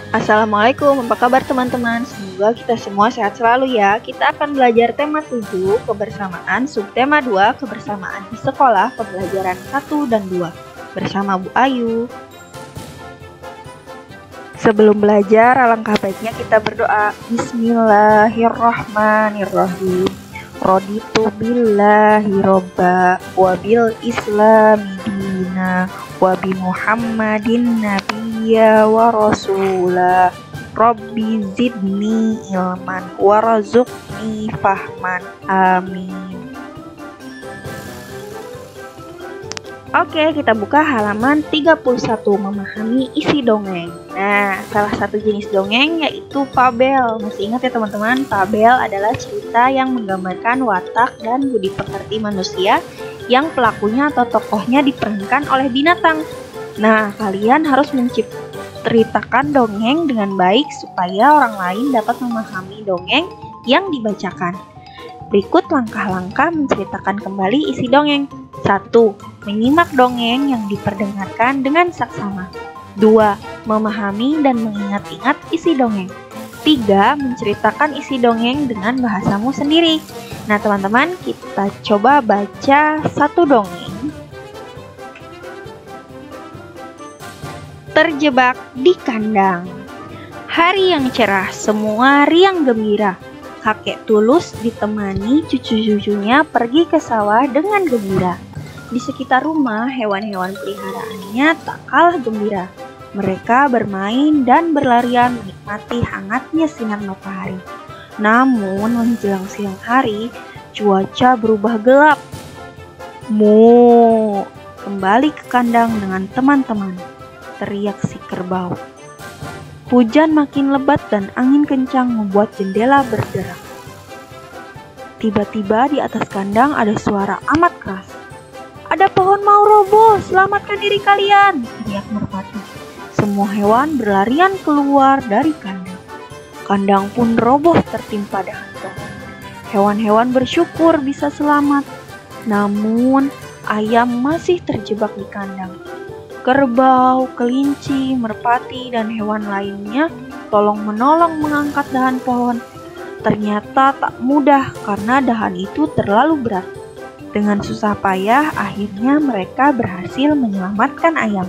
Assalamualaikum, apa kabar teman-teman? Semoga kita semua sehat selalu ya. Kita akan belajar tema 7, kebersamaan, subtema 2, kebersamaan di sekolah, pembelajaran 1 dan 2 bersama Bu Ayu. Sebelum belajar, alangkah baiknya kita berdoa. Bismillahirrahmanirrahim. Raditu billahi robba, wabil islami dina, wabi muhammadin nabiyya wa rasulah. Rabbi zidni ilman warzuqni fahman. Amin. Oke, kita buka halaman 31, memahami isi dongeng. Nah, salah satu jenis dongeng yaitu fabel. Masih ingat ya teman-teman, fabel adalah cerita yang menggambarkan watak dan budi pekerti manusia yang pelakunya atau tokohnya diperankan oleh binatang. Nah, kalian harus menceritakan dongeng dengan baik supaya orang lain dapat memahami dongeng yang dibacakan. Berikut langkah-langkah menceritakan kembali isi dongeng. 1. Menyimak dongeng yang diperdengarkan dengan saksama. 2. Memahami dan mengingat-ingat isi dongeng. 3. Menceritakan isi dongeng dengan bahasamu sendiri. Nah teman-teman, kita coba baca satu dongeng. Terjebak di kandang. Hari yang cerah, semua riang gembira. Kakek Tulus ditemani cucu-cucunya pergi ke sawah dengan gembira. Di sekitar rumah, hewan-hewan peliharaannya tak kalah gembira. Mereka bermain dan berlarian menikmati hangatnya sinar matahari. Namun, menjelang siang hari, cuaca berubah gelap. Mu, kembali ke kandang dengan teman-teman, teriak si kerbau. Hujan makin lebat dan angin kencang membuat jendela bergerak. Tiba-tiba di atas kandang ada suara amat keras. Ada pohon mau roboh, selamatkan diri kalian, teriak merpati. Semua hewan berlarian keluar dari kandang. Kandang pun roboh tertimpa dahan pohon. Hewan-hewan bersyukur bisa selamat. Namun, ayam masih terjebak di kandang. Kerbau, kelinci, merpati, dan hewan lainnya tolong-menolong mengangkat dahan pohon. Ternyata tak mudah karena dahan itu terlalu berat. Dengan susah payah, akhirnya mereka berhasil menyelamatkan ayam.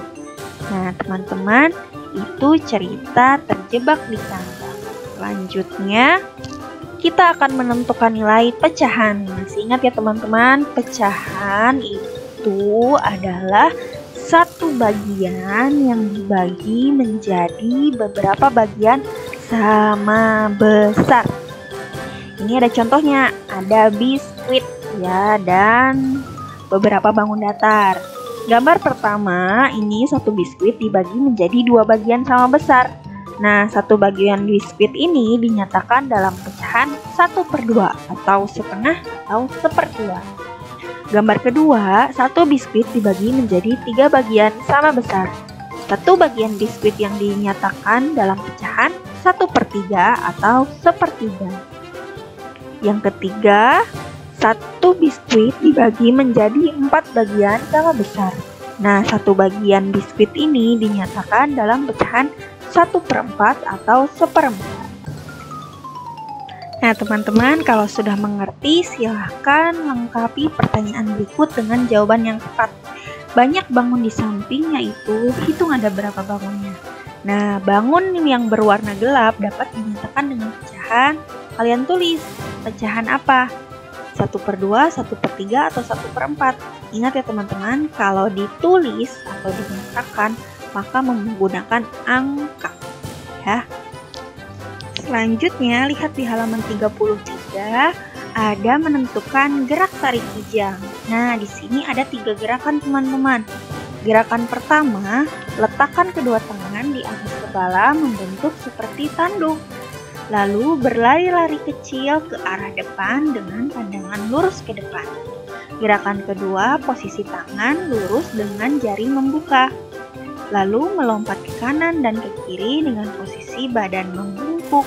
Nah, teman-teman, itu cerita terjebak di kandang. Selanjutnya, kita akan menentukan nilai pecahan. Masih ingat ya teman-teman, pecahan itu adalah satu bagian yang dibagi menjadi beberapa bagian sama besar. Ini ada contohnya, ada biskuit ya dan beberapa bangun datar. Gambar pertama, ini satu biskuit dibagi menjadi dua bagian sama besar. Nah, satu bagian biskuit ini dinyatakan dalam pecahan 1/2 atau setengah atau 1/2. Gambar kedua, satu biskuit dibagi menjadi 3 bagian sama besar. Satu bagian biskuit yang dinyatakan dalam pecahan 1/3 atau 1/3. Yang ketiga, satu biskuit dibagi menjadi 4 bagian sama besar. Nah, satu bagian biskuit ini dinyatakan dalam pecahan 1/4 atau 1/4. Nah teman-teman, kalau sudah mengerti silahkan lengkapi pertanyaan berikut dengan jawaban yang tepat. Banyak bangun di samping, yaitu hitung ada berapa bangunnya. Nah, bangun yang berwarna gelap dapat dinyatakan dengan pecahan. Kalian tulis pecahan apa? 1/2, 1/3, atau 1/4. Ingat ya teman-teman, kalau ditulis atau dinyatakan maka menggunakan angka ya. Selanjutnya, lihat di halaman 33, ada menentukan gerak tarik kijang. Nah, di sini ada 3 gerakan teman-teman. Gerakan pertama, letakkan kedua tangan di atas kepala membentuk seperti tanduk. Lalu berlari-lari kecil ke arah depan dengan pandangan lurus ke depan. Gerakan kedua, posisi tangan lurus dengan jari membuka. Lalu melompat ke kanan dan ke kiri dengan posisi badan membungkuk.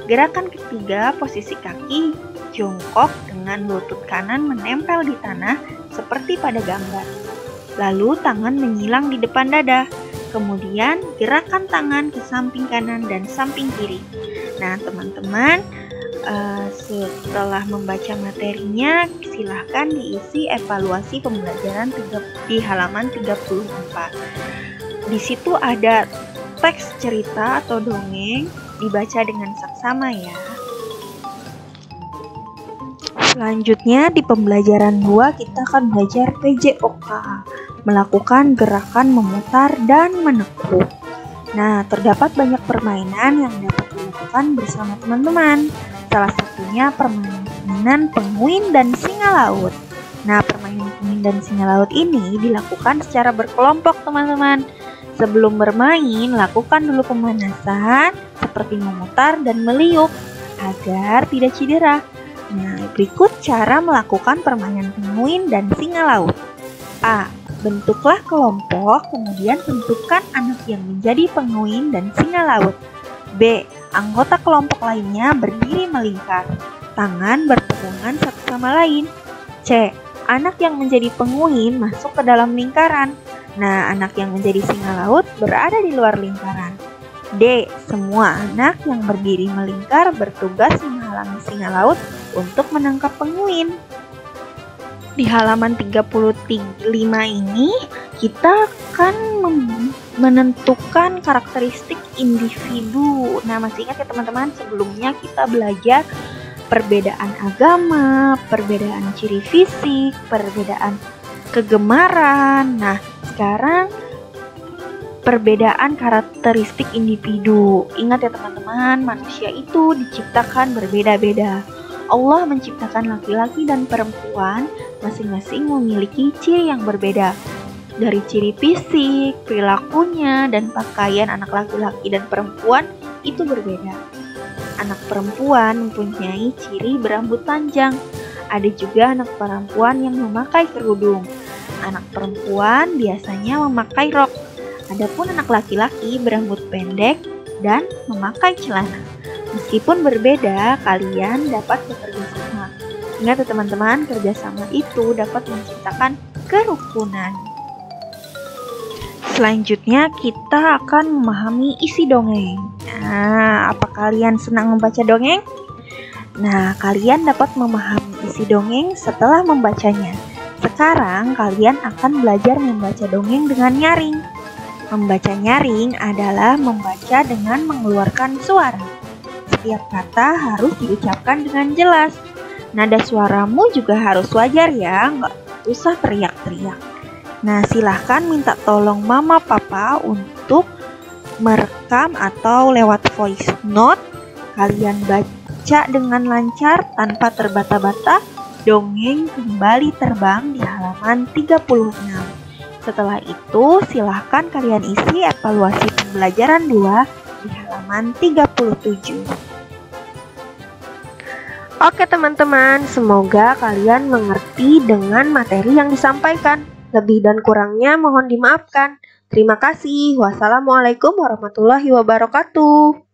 Gerakan ketiga, posisi kaki jongkok dengan lutut kanan menempel di tanah seperti pada gambar. Lalu tangan menyilang di depan dada. Kemudian gerakan tangan ke samping kanan dan samping kiri. Nah teman-teman, setelah membaca materinya, silahkan diisi evaluasi pembelajaran di halaman 34. Di situ ada teks cerita atau dongeng, dibaca dengan saksama ya. Selanjutnya di pembelajaran 2 kita akan belajar PJOK, melakukan gerakan memutar dan menekuk. Nah, terdapat banyak permainan yang dapat dilakukan bersama teman-teman. Salah satunya permainan penguin dan singa laut. Nah, permainan penguin dan singa laut ini dilakukan secara berkelompok teman-teman. Sebelum bermain, lakukan dulu pemanasan seperti memutar dan meliuk agar tidak cedera. Nah, berikut cara melakukan permainan penguin dan singa laut. A. Bentuklah kelompok, kemudian tentukan anak yang menjadi penguin dan singa laut. B. Anggota kelompok lainnya berdiri melingkar, tangan berpegangan satu sama lain. C. Anak yang menjadi penguin masuk ke dalam lingkaran. Nah, anak yang menjadi singa laut berada di luar lingkaran. D. Semua anak yang berdiri melingkar bertugas menghalangi singa laut untuk menangkap penguin. Di halaman 35 ini kita akan menentukan karakteristik individu. Nah, masih ingat ya teman-teman, sebelumnya kita belajar perbedaan agama, perbedaan ciri fisik, perbedaan kegemaran. Nah, sekarang perbedaan karakteristik individu. Ingat ya teman-teman, manusia itu diciptakan berbeda-beda. Allah menciptakan laki-laki dan perempuan masing-masing memiliki ciri yang berbeda. Dari ciri fisik, perilakunya, dan pakaian anak laki-laki dan perempuan itu berbeda. Anak perempuan mempunyai ciri berambut panjang. Ada juga anak perempuan yang memakai kerudung. Anak perempuan biasanya memakai rok. Adapun anak laki-laki berambut pendek dan memakai celana. Meskipun berbeda, kalian dapat bekerja sama. Ingat ya teman-teman, kerjasama itu dapat menciptakan kerukunan. Selanjutnya kita akan memahami isi dongeng. Nah, apa kalian senang membaca dongeng? Nah, kalian dapat memahami isi dongeng setelah membacanya. Sekarang kalian akan belajar membaca dongeng dengan nyaring. Membaca nyaring adalah membaca dengan mengeluarkan suara. Setiap kata harus diucapkan dengan jelas. Nada suaramu juga harus wajar ya, nggak usah teriak-teriak. Nah, silahkan minta tolong mama papa untuk merekam atau lewat voice note. Kalian baca dengan lancar tanpa terbata-bata. Dongeng kembali terbang di halaman 36. Setelah itu, silahkan kalian isi evaluasi pembelajaran 2 di halaman 37. Oke teman-teman, semoga kalian mengerti dengan materi yang disampaikan. Lebih dan kurangnya mohon dimaafkan. Terima kasih. Wassalamualaikum warahmatullahi wabarakatuh.